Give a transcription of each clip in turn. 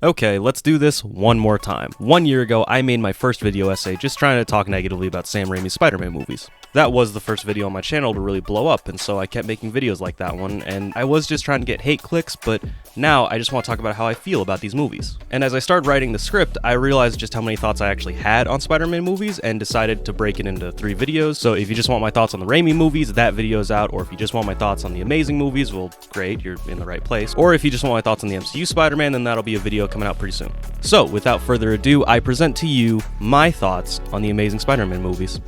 Okay, let's do this one more time. 1 year ago, I made my first video essay just trying to talk negatively about Sam Raimi's Spider-Man movies. That was the first video on my channel to really blow up, and so I kept making videos like that one, and I was just trying to get hate clicks, but now I just want to talk about how I feel about these movies. And as I started writing the script, I realized just how many thoughts I actually had on Spider-Man movies and decided to break it into 3 videos. So if you just want my thoughts on the Raimi movies, that video's out, or if you just want my thoughts on the Amazing movies, well, great, you're in the right place. Or if you just want my thoughts on the MCU Spider-Man, then that'll be a video coming out pretty soon. So, without further ado, I present to you my thoughts on the Amazing Spider-Man movies.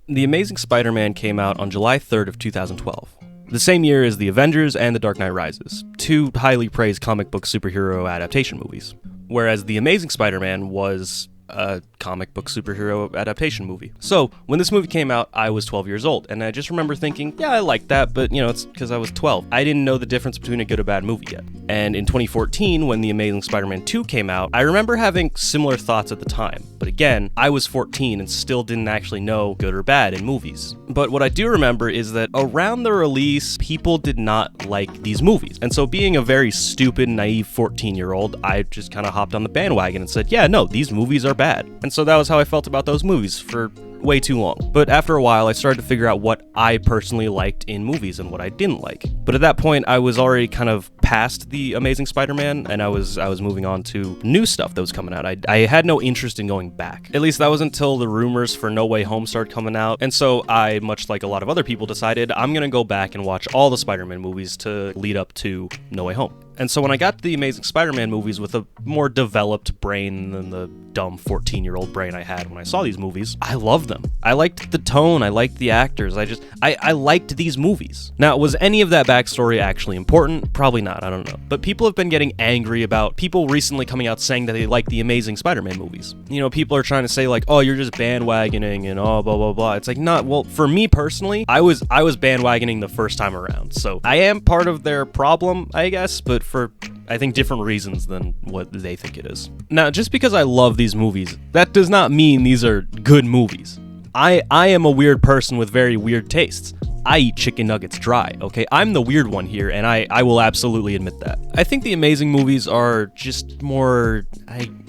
The Amazing Spider-Man came out on July 3rd of 2012. The same year as The Avengers and The Dark Knight Rises, 2 highly praised comic book superhero adaptation movies. Whereas The Amazing Spider-Man was a comic book superhero adaptation movie. So, when this movie came out, I was 12 years old, and I just remember thinking, yeah, I like that, but, it's because I was 12. I didn't know the difference between a good or bad movie yet. And in 2014, when The Amazing Spider-Man 2 came out, I remember having similar thoughts at the time. But again, I was 14 and still didn't actually know good or bad in movies. But what I do remember is that around the release, people did not like these movies. And so being a very stupid, naive 14-year-old, I just kind of hopped on the bandwagon and said, yeah, no, these movies are bad. And so that was how I felt about those movies for way too long. But after a while, I started to figure out what I personally liked in movies and what I didn't like. But at that point, I was already kind of past The Amazing Spider-Man, and I was moving on to new stuff that was coming out. I had no interest in going back. At least that was until the rumors for No Way Home started coming out, and so I, much like a lot of other people, decided I'm gonna go back and watch all the Spider-Man movies to lead up to No Way Home. And so when I got to the Amazing Spider-Man movies with a more developed brain than the dumb 14-year-old brain I had when I saw these movies, I loved them. I liked the tone, I liked the actors, I liked these movies. Now, was any of that backstory actually important? Probably not, I don't know. But people have been getting angry about people recently coming out saying that they like the Amazing Spider-Man movies. People are trying to say like, oh, you're just bandwagoning and blah, blah, blah. It's like, not, well, for me personally, I was bandwagoning the first time around. So I am part of their problem, I guess, but for, I think, different reasons than what they think it is. Now, just because I love these movies, that does not mean these are good movies. I am a weird person with very weird tastes. I eat chicken nuggets dry, okay? I'm the weird one here, and I will absolutely admit that. I think the Amazing movies are just more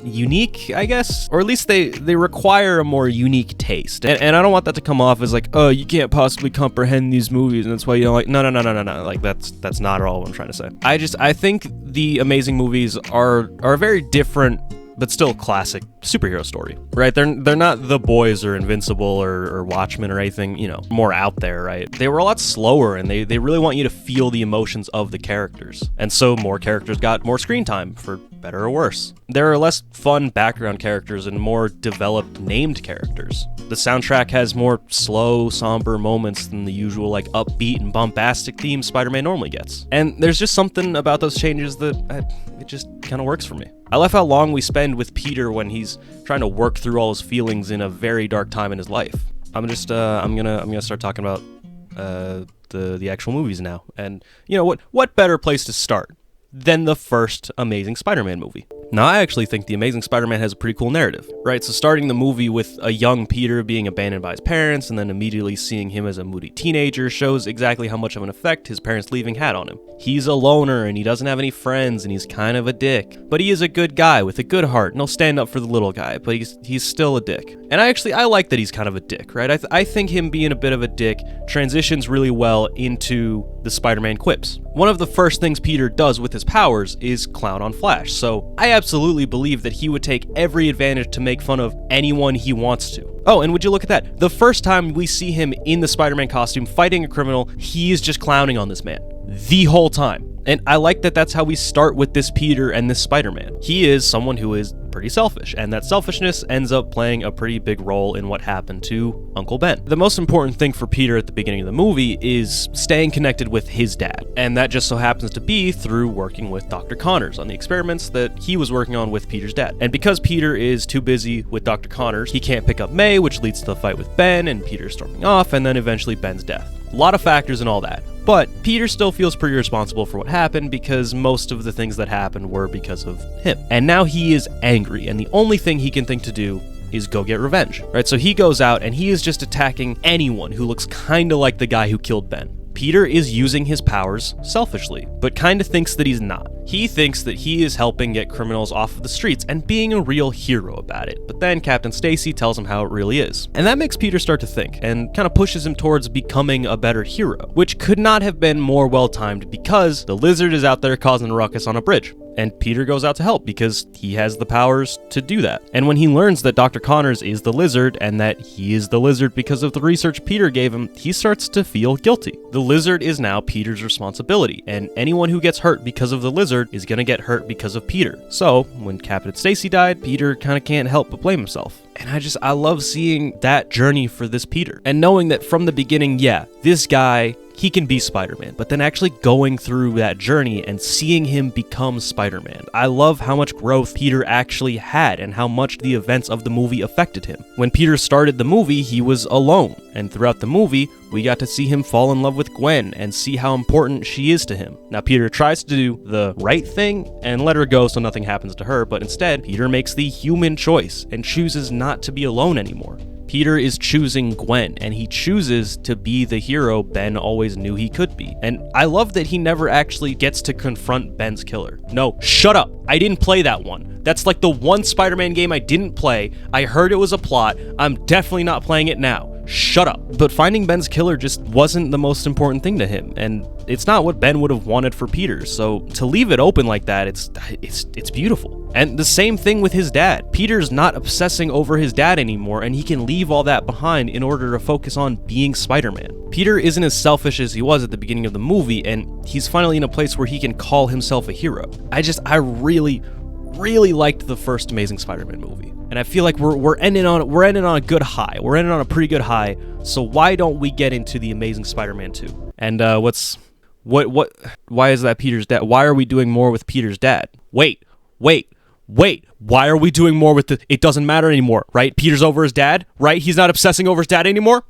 unique, I guess? Or at least they require a more unique taste. And I don't want that to come off as like, oh, you can't possibly comprehend these movies, and that's why you don't like... No. Like, that's not at all what I'm trying to say. I think the Amazing movies are a very different but still classic superhero story, right? They're not The Boys or Invincible or Watchmen or anything, more out there, right? They were a lot slower, and they really want you to feel the emotions of the characters. And so more characters got more screen time, for better or worse. There are less fun background characters and more developed named characters. The soundtrack has more slow, somber moments than the usual upbeat and bombastic themes Spider-Man normally gets. And there's just something about those changes that it just kind of works for me. I love how long we spend with Peter when he's trying to work through all his feelings in a very dark time in his life. I'm gonna start talking about the actual movies now. And what better place to start than the first Amazing Spider-Man movie? Now, I actually think The Amazing Spider-Man has a pretty cool narrative, right? So starting the movie with a young Peter being abandoned by his parents and then immediately seeing him as a moody teenager shows exactly how much of an effect his parents leaving had on him. He's a loner and he doesn't have any friends and he's kind of a dick. But he is a good guy with a good heart and he'll stand up for the little guy, but he's still a dick. And I like that he's kind of a dick, right? I think him being a bit of a dick transitions really well into the Spider-Man quips. One of the first things Peter does with his powers is clown on Flash, so I absolutely believe that he would take every advantage to make fun of anyone he wants to. Oh, and would you look at that? The first time we see him in the Spider-Man costume fighting a criminal, he is just clowning on this man the whole time. And I like that that's how we start with this Peter and this Spider-Man. He is someone who is pretty selfish, and that selfishness ends up playing a pretty big role in what happened to Uncle Ben. The most important thing for Peter at the beginning of the movie is staying connected with his dad, and that just so happens to be through working with Dr. Connors on the experiments that he was working on with Peter's dad. And because Peter is too busy with Dr. Connors, he can't pick up May, which leads to the fight with Ben, and Peter storming off, and then eventually Ben's death. A lot of factors and all that. But Peter still feels pretty responsible for what happened because most of the things that happened were because of him. And now he is angry, and the only thing he can think to do is go get revenge, right? So he goes out and he is just attacking anyone who looks kind of like the guy who killed Ben. Peter is using his powers selfishly, but kind of thinks that he's not. He thinks that he is helping get criminals off of the streets and being a real hero about it. But then Captain Stacy tells him how it really is. And that makes Peter start to think and kind of pushes him towards becoming a better hero, which could not have been more well-timed because the lizard is out there causing a ruckus on a bridge. And Peter goes out to help because he has the powers to do that. And when he learns that Dr. Connors is the lizard and that he is the lizard because of the research Peter gave him, he starts to feel guilty. The lizard is now Peter's responsibility, and anyone who gets hurt because of the lizard is gonna get hurt because of Peter. So, when Captain Stacy died, Peter kinda can't help but blame himself. And I love seeing that journey for this Peter. And knowing that from the beginning, yeah, this guy, he can be Spider-Man, but then actually going through that journey and seeing him become Spider-Man. I love how much growth Peter actually had and how much the events of the movie affected him. When Peter started the movie, he was alone, and throughout the movie, we got to see him fall in love with Gwen and see how important she is to him. Now, Peter tries to do the right thing and let her go so nothing happens to her, but instead, Peter makes the human choice and chooses not to be alone anymore. Peter is choosing Gwen, and he chooses to be the hero Ben always knew he could be. And I love that he never actually gets to confront Ben's killer. No, shut up. I didn't play that one. That's like the one Spider-Man game I didn't play. I heard it was a plot. I'm definitely not playing it now. Shut up. But finding Ben's killer just wasn't the most important thing to him, and it's not what Ben would have wanted for Peter. So to leave it open like that, it's beautiful. And the same thing with his dad. Peter's not obsessing over his dad anymore, and he can leave all that behind in order to focus on being Spider-Man. Peter isn't as selfish as he was at the beginning of the movie, and he's finally in a place where he can call himself a hero. I really liked the first Amazing Spider-Man movie. And I feel like we're ending on a good high. We're ending on a pretty good high. So why don't we get into the Amazing Spider-Man 2? And why is that Peter's dad? Why are we doing more with Peter's dad? Wait. Why are we doing more with it doesn't matter anymore, right? Peter's over his dad, right? He's not obsessing over his dad anymore?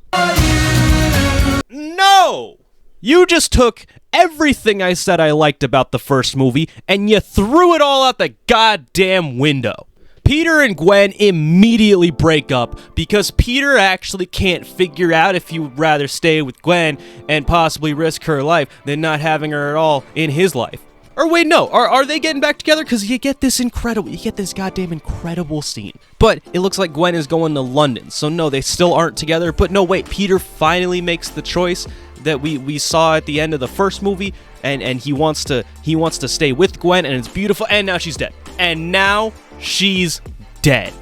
No! You just took everything I said I liked about the first movie and you threw it all out the goddamn window. Peter and Gwen immediately break up because Peter actually can't figure out if he would rather stay with Gwen and possibly risk her life than not having her at all in his life. Or wait, no, are they getting back together? Because you get this goddamn incredible scene. But it looks like Gwen is going to London, so no, they still aren't together. But no, wait, Peter finally makes the choice that we saw at the end of the first movie, and he wants to stay with Gwen, and it's beautiful, and now she's dead. And now she's dead.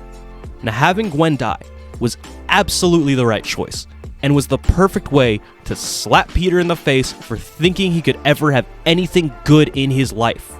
Now, having Gwen die was absolutely the right choice, and was the perfect way to slap Peter in the face for thinking he could ever have anything good in his life.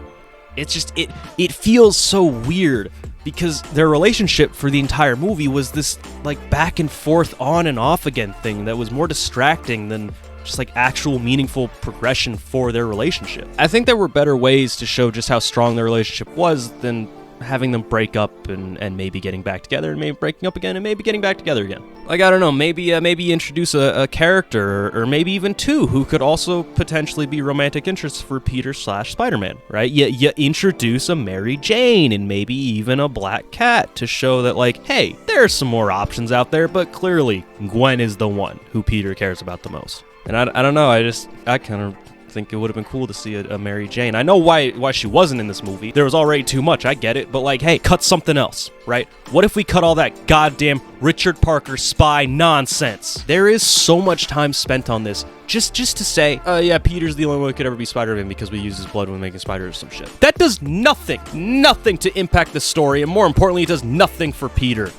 It's just, it feels so weird, because their relationship for the entire movie was this, like, back and forth, on and off again thing that was more distracting than just like actual meaningful progression for their relationship. I think there were better ways to show just how strong their relationship was than having them break up and maybe getting back together, and maybe breaking up again, and maybe getting back together again. Like, I don't know, maybe introduce a character, or maybe even two, who could also potentially be romantic interests for Peter/Spider-Man, right? You introduce a Mary Jane, and maybe even a Black Cat, to show that, like, hey, there's some more options out there, but clearly Gwen is the one who Peter cares about the most. And I don't know, I kind of think it would have been cool to see a Mary Jane. I know why she wasn't in this movie. There was already too much, I get it, but like, hey, cut something else, right? What if we cut all that goddamn Richard Parker spy nonsense? There is so much time spent on this just to say, yeah, Peter's the only one who could ever be Spider-Man because we use his blood when making spiders or some shit. That does nothing to impact the story, and more importantly, it does nothing for Peter.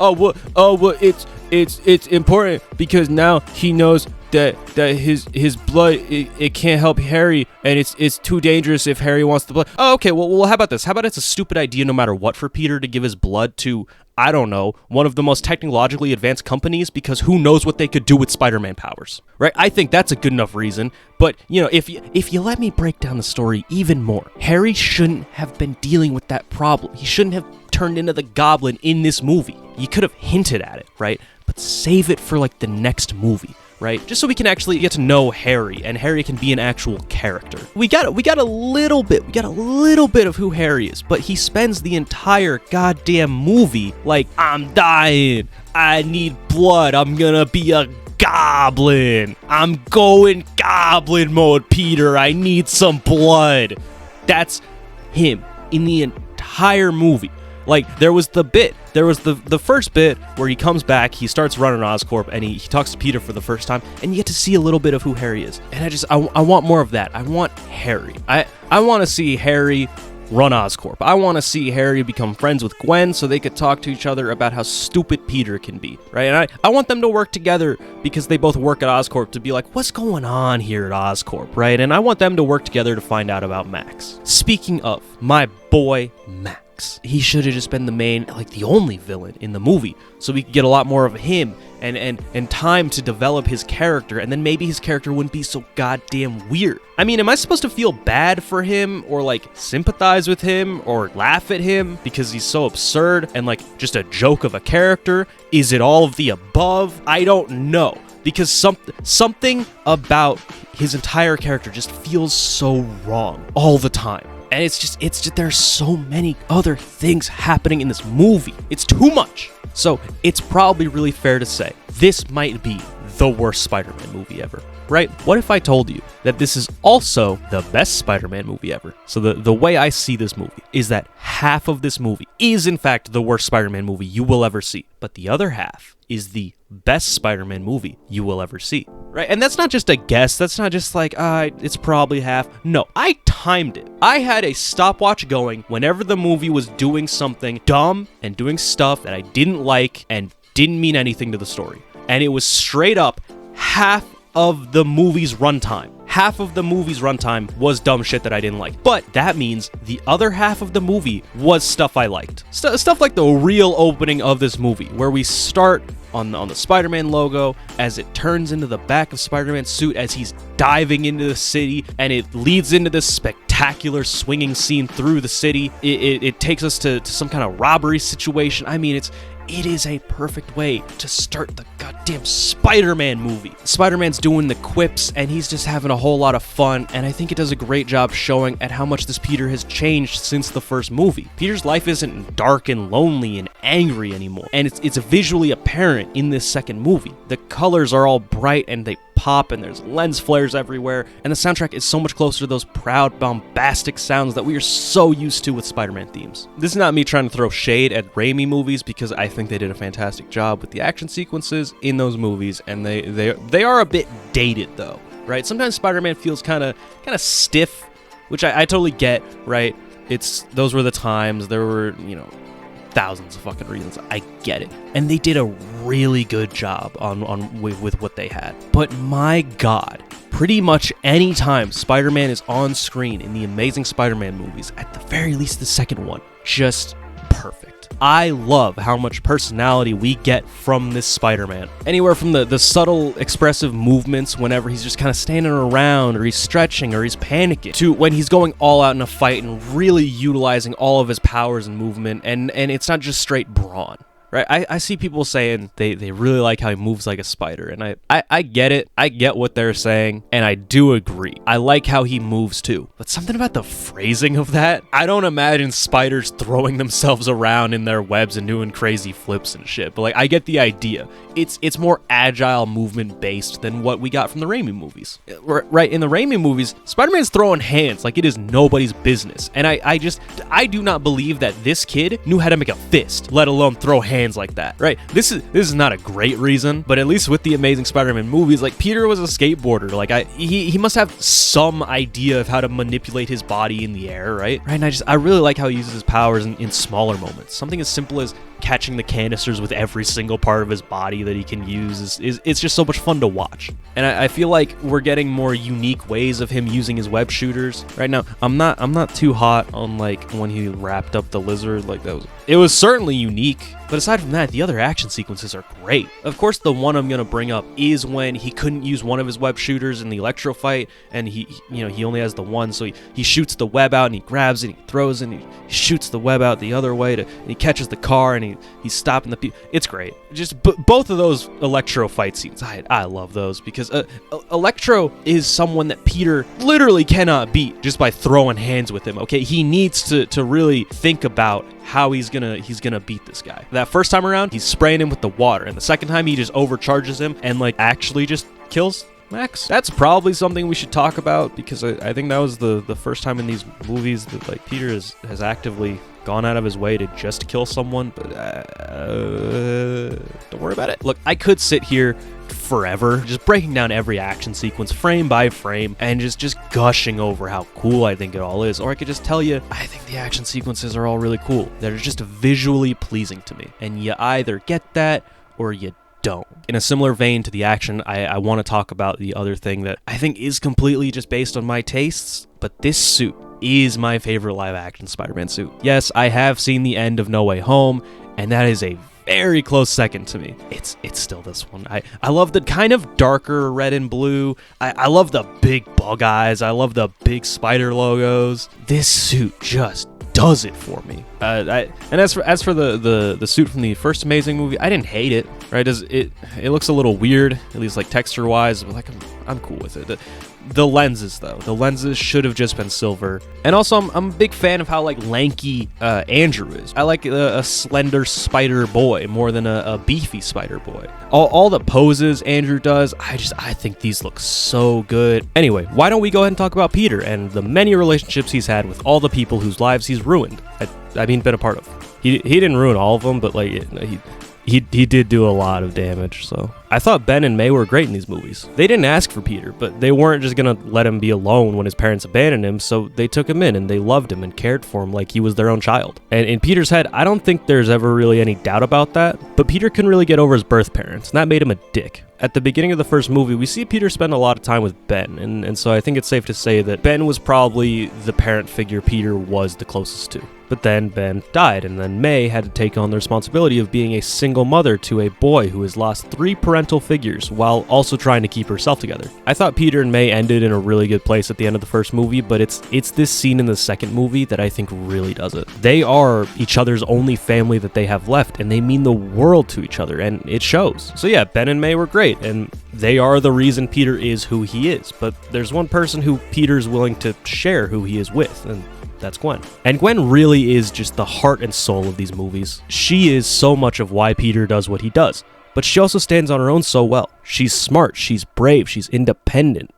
It's important because now he knows that his blood, it can't help Harry, and it's too dangerous if Harry wants the blood. Oh, okay, well, how about this? How about it's a stupid idea no matter what for Peter to give his blood to, I don't know, one of the most technologically advanced companies, because who knows what they could do with Spider-Man powers, right? I think that's a good enough reason, but, you know, if you let me break down the story even more, Harry shouldn't have been dealing with that problem. He shouldn't have turned into the Goblin in this movie. You could have hinted at it, right? But save it for, like, the next movie, right? Just so we can actually get to know Harry, and Harry can be an actual character. We got a little bit of who Harry is, but he spends the entire goddamn movie like, I'm dying, I need blood, I'm gonna be a goblin, I'm going goblin mode, Peter, I need some blood. That's him in the entire movie. Like, there was the first bit where he comes back, he starts running Oscorp, and he talks to Peter for the first time, and you get to see a little bit of who Harry is. And I want more of that. I want Harry. I want to see Harry run Oscorp. I want to see Harry become friends with Gwen so they could talk to each other about how stupid Peter can be, right? And I want them to work together because they both work at Oscorp to be like, what's going on here at Oscorp, right? And I want them to work together to find out about Max. Speaking of, my boy Max. He should have just been the main, like the only villain in the movie, so we could get a lot more of him and time to develop his character, and then maybe his character wouldn't be so goddamn weird. I mean, am I supposed to feel bad for him, or like sympathize with him, or laugh at him because he's so absurd and like just a joke of a character? Is it all of the above? I don't know, because something about his entire character just feels so wrong all the time. And it's just there's so many other things happening in this movie. It's too much. So it's probably really fair to say this might be the worst Spider-Man movie ever, right? What if I told you that this is also the best Spider-Man movie ever? So the way I see this movie is that half of this movie is in fact the worst Spider-Man movie you will ever see, but the other half is the best Spider-Man movie you will ever see, right? And that's not just a guess. That's not just like, it's probably half. No, I timed it. I had a stopwatch going whenever the movie was doing something dumb and doing stuff that I didn't like and didn't mean anything to the story. And it was straight up half of the movie's runtime. Half of the movie's runtime was dumb shit that I didn't like. But that means the other half of the movie was stuff I liked. Stuff like the real opening of this movie, where we start on the Spider-Man logo as it turns into the back of Spider-Man's suit as he's diving into the city, and it leads into this spectacular swinging scene through the city. It takes us to some kind of robbery situation. I mean, it is a perfect way to start the goddamn Spider-Man movie. Spider-Man's doing the quips, and he's just having a whole lot of fun, and I think it does a great job showing at how much this Peter has changed since the first movie. Peter's life isn't dark and lonely and angry anymore, and it's visually apparent in this second movie. The colors are all bright, and they pop, and there's lens flares everywhere, and the soundtrack is so much closer to those proud, bombastic sounds that we are so used to with Spider-Man themes. This is not me trying to throw shade at Raimi movies, because I think they did a fantastic job with the action sequences in those movies, and they are a bit dated though, right? Sometimes Spider-Man feels kind of stiff, which I totally get, right? Those were the times. There were, thousands of fucking reasons. I get it. And they did a really good job with what they had. But my God, pretty much any time Spider-Man is on screen in the Amazing Spider-Man movies, at the very least the second one, just perfect. I love how much personality we get from this Spider-Man. Anywhere from the subtle expressive movements whenever he's just kind of standing around, or he's stretching, or he's panicking, to when he's going all out in a fight and really utilizing all of his powers and movement, and it's not just straight brawn. Right, I see people saying they really like how he moves like a spider, and I get it. I get what they're saying, and I do agree. I like how he moves too. But something about the phrasing of that, I don't imagine spiders throwing themselves around in their webs and doing crazy flips and shit. But like, I get the idea. It's more agile movement based than what we got from the Raimi movies. Right, in the Raimi movies, Spider-Man's throwing hands like it is nobody's business. And I do not believe that this kid knew how to make a fist, let alone throw hands like that, right? This is not a great reason, but at least with the Amazing Spider-Man movies, like, Peter was a skateboarder. Like, he must have some idea of how to manipulate his body in the air, right? And I really like how he uses his powers in smaller moments. Something as simple as catching the canisters with every single part of his body that he can use it's just so much fun to watch. And I feel like we're getting more unique ways of him using his web shooters. Right now, I'm not too hot on like when he wrapped up the lizard. Like, it was certainly unique. But aside from that, the other action sequences are great. Of course, the one I'm gonna bring up is when he couldn't use one of his web shooters in the Electro fight, and he only has the one, so he shoots the web out and he grabs it, and he throws it, and he shoots the web out the other way and he catches the car, and he's stopping the people. It's great. Just both of those Electro fight scenes, I love those, because Electro is someone that Peter literally cannot beat just by throwing hands with him. Okay, he needs to really think about how he's gonna beat this guy. That first time around, he's spraying him with the water, and the second time he just overcharges him and like actually just kills Max? That's probably something we should talk about, because I think that was the first time in these movies that like Peter has actively gone out of his way to just kill someone, but don't worry about it. Look, I could sit here forever just breaking down every action sequence frame by frame and just gushing over how cool I think it all is, or I could just tell you I think the action sequences are all really cool. They're just visually pleasing to me, and you either get that or you don't. In a similar vein to the action, I want to talk about the other thing that I think is completely just based on my tastes, but this suit is my favorite live action Spider-Man suit. Yes, I have seen the end of No Way Home, and that is a very close second to me. It's still this one. I love the kind of darker red and blue. I love the big bug eyes. I love the big spider logos. This suit just does it for me. And as for the suit from the first Amazing movie, I didn't hate it. Right? It looks a little weird, at least like texture wise, but like I'm cool with it. The lenses, though. The lenses should have just been silver. And also, I'm a big fan of how, like, lanky Andrew is. I like a slender spider boy more than a beefy spider boy. All the poses Andrew does, I think these look so good. Anyway, why don't we go ahead and talk about Peter and the many relationships he's had with all the people whose lives he's ruined. Been a part of. He didn't ruin all of them, but, like, he did do a lot of damage, so. I thought Ben and May were great in these movies. They didn't ask for Peter, but they weren't just gonna let him be alone when his parents abandoned him, so they took him in and they loved him and cared for him like he was their own child. And in Peter's head, I don't think there's ever really any doubt about that, but Peter couldn't really get over his birth parents, and that made him a dick. At the beginning of the first movie, we see Peter spend a lot of time with Ben, and so I think it's safe to say that Ben was probably the parent figure Peter was the closest to. But then Ben died, and then May had to take on the responsibility of being a single mother to a boy who has lost 3 parental figures while also trying to keep herself together. I thought Peter and May ended in a really good place at the end of the first movie, but it's this scene in the second movie that I think really does it. They are each other's only family that they have left, and they mean the world to each other, and it shows. So yeah, Ben and May were great, and they are the reason Peter is who he is, but there's one person who Peter's willing to share who he is with, and that's Gwen. And Gwen really is just the heart and soul of these movies. She is so much of why Peter does what he does, but she also stands on her own so well. She's smart, she's brave, she's independent.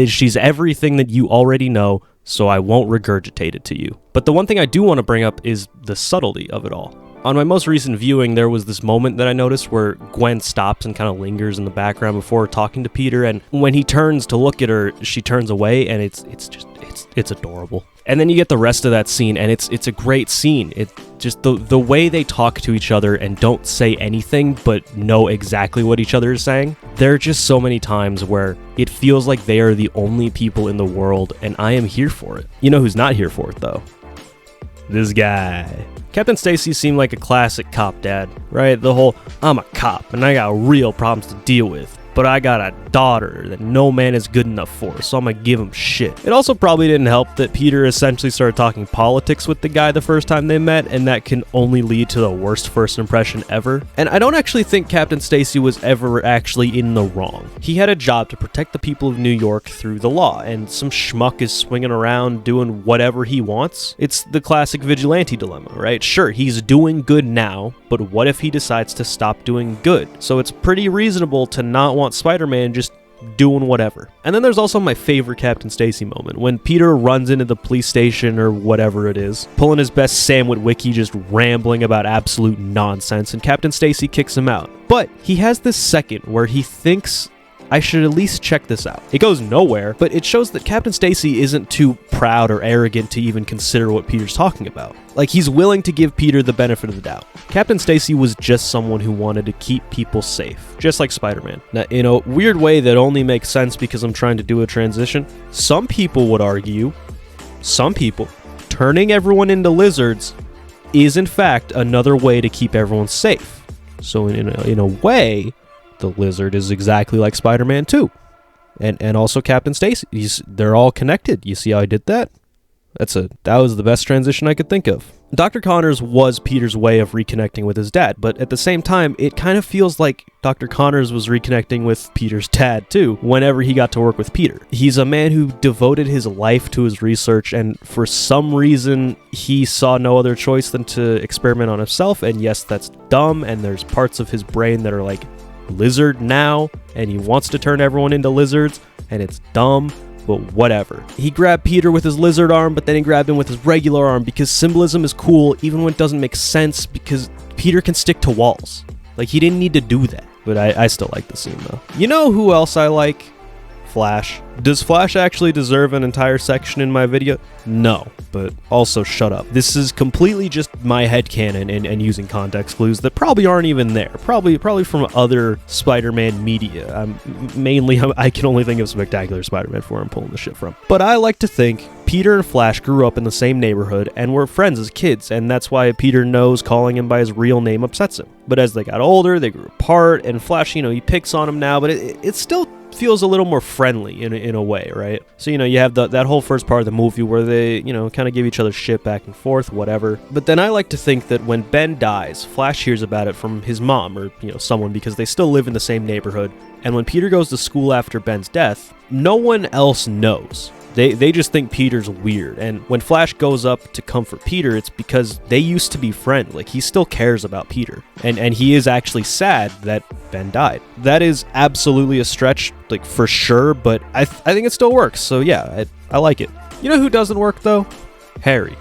She's everything that you already know, so I won't regurgitate it to you. But the one thing I do want to bring up is the subtlety of it all. On my most recent viewing, there was this moment that I noticed where Gwen stops and kind of lingers in the background before talking to Peter, and when he turns to look at her, she turns away, and it's adorable. And then you get the rest of that scene, and it's a great scene. It just the way they talk to each other and don't say anything but know exactly what each other is saying. There are just so many times where it feels like they are the only people in the world, and I am here for it. You know who's not here for it, though? This guy. Captain Stacy seemed like a classic cop dad, right? The whole, I'm a cop and I got real problems to deal with, but I got a daughter that no man is good enough for, so I'm gonna give him shit. It also probably didn't help that Peter essentially started talking politics with the guy the first time they met, and that can only lead to the worst first impression ever. And I don't actually think Captain Stacy was ever actually in the wrong. He had a job to protect the people of New York through the law, and some schmuck is swinging around doing whatever he wants. It's the classic vigilante dilemma, right? Sure, he's doing good now, but what if he decides to stop doing good? So it's pretty reasonable to not want Spider-Man just doing whatever. And then there's also my favorite Captain Stacy moment, when Peter runs into the police station or whatever it is, pulling his best Sam Witwicky, just rambling about absolute nonsense, and Captain Stacy kicks him out. But he has this second where he thinks, I should at least check this out. It goes nowhere, but it shows that Captain Stacy isn't too proud or arrogant to even consider what Peter's talking about. Like, he's willing to give Peter the benefit of the doubt. Captain Stacy was just someone who wanted to keep people safe, just like Spider-Man. Now, in a weird way that only makes sense because I'm trying to do a transition, some people would argue, turning everyone into lizards is in fact another way to keep everyone safe. So in a way, the lizard is exactly like Spider-Man 2. And also Captain Stacy. They're all connected. You see how I did that? That was the best transition I could think of. Dr. Connors was Peter's way of reconnecting with his dad, but at the same time, it kind of feels like Dr. Connors was reconnecting with Peter's dad too, whenever he got to work with Peter. He's a man who devoted his life to his research, and for some reason, he saw no other choice than to experiment on himself, and yes, that's dumb, and there's parts of his brain that are like, lizard now, and he wants to turn everyone into lizards, and it's dumb, but whatever. He grabbed Peter with his lizard arm, but then he grabbed him with his regular arm because symbolism is cool even when it doesn't make sense, because Peter can stick to walls. Like, he didn't need to do that. But I still like the scene, though. You know who else I like? Flash. Does Flash actually deserve an entire section in my video? No, but also shut up. This is completely just my headcanon and using context clues that probably aren't even there. Probably from other Spider-Man media. Mainly, I can only think of Spectacular Spider-Man 4 I'm pulling the shit from. But I like to think Peter and Flash grew up in the same neighborhood and were friends as kids, and that's why Peter knows calling him by his real name upsets him. But as they got older, they grew apart, and Flash, he picks on him now, but it still feels a little more friendly in a way, right? So, you have that whole first part of the movie where they, kind of give each other shit back and forth, whatever. But then I like to think that when Ben dies, Flash hears about it from his mom or, someone, because they still live in the same neighborhood. And when Peter goes to school after Ben's death, no one else knows. They just think Peter's weird, and when Flash goes up to comfort Peter, it's because they used to be friends. Like, he still cares about Peter, and he is actually sad that Ben died. That is absolutely a stretch, like, for sure, but I think it still works, so yeah, I like it. You know who doesn't work, though? Harry.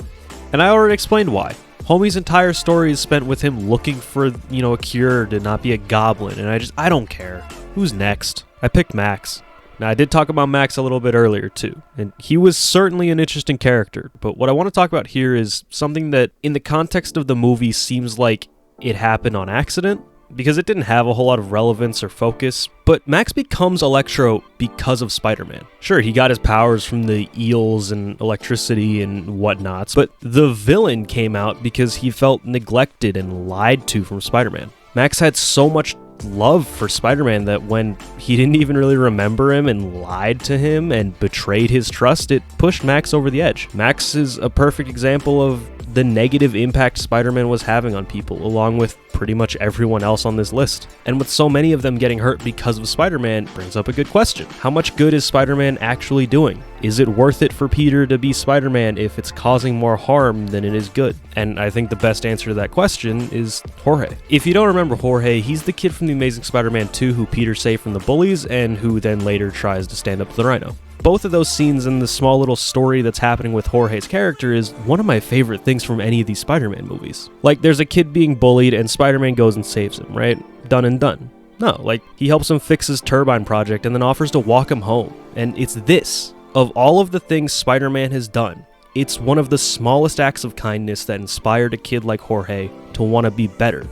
And I already explained why. Homie's entire story is spent with him looking for, a cure to not be a goblin, and I don't care. Who's next? I picked Max. Now, I did talk about Max a little bit earlier, too, and he was certainly an interesting character, but what I want to talk about here is something that, in the context of the movie, seems like it happened on accident, because it didn't have a whole lot of relevance or focus, but Max becomes Electro because of Spider-Man. Sure, he got his powers from the eels and electricity and whatnots, but the villain came out because he felt neglected and lied to from Spider-Man. Max had so much love for Spider-Man that when he didn't even really remember him and lied to him and betrayed his trust, it pushed Max over the edge. Max is a perfect example of the negative impact Spider-Man was having on people, along with pretty much everyone else on this list. And with so many of them getting hurt because of Spider-Man, brings up a good question. How much good is Spider-Man actually doing? Is it worth it for Peter to be Spider-Man if it's causing more harm than it is good? And I think the best answer to that question is Jorge. If you don't remember Jorge, he's the kid from The Amazing Spider-Man 2 who Peter saved from the bullies and who then later tries to stand up to the Rhino. Both of those scenes and the small little story that's happening with Jorge's character is one of my favorite things from any of these Spider-Man movies. Like, there's a kid being bullied and Spider-Man goes and saves him, right? Done and done. No, like, he helps him fix his turbine project and then offers to walk him home. And it's this. Of all of the things Spider-Man has done, it's one of the smallest acts of kindness that inspired a kid like Jorge to want to be better,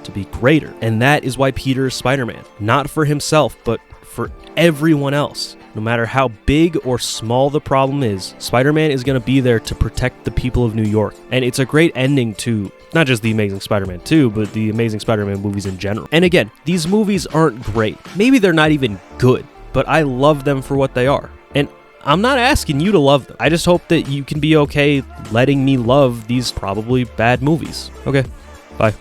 to be greater. And that is why Peter is Spider-Man. Not for himself, but for everyone else. No matter how big or small the problem is, Spider-Man is going to be there to protect the people of New York. And it's a great ending to not just The Amazing Spider-Man 2, but the Amazing Spider-Man movies in general. And again, these movies aren't great. Maybe they're not even good, but I love them for what they are. And I'm not asking you to love them. I just hope that you can be okay letting me love these probably bad movies. Okay, bye.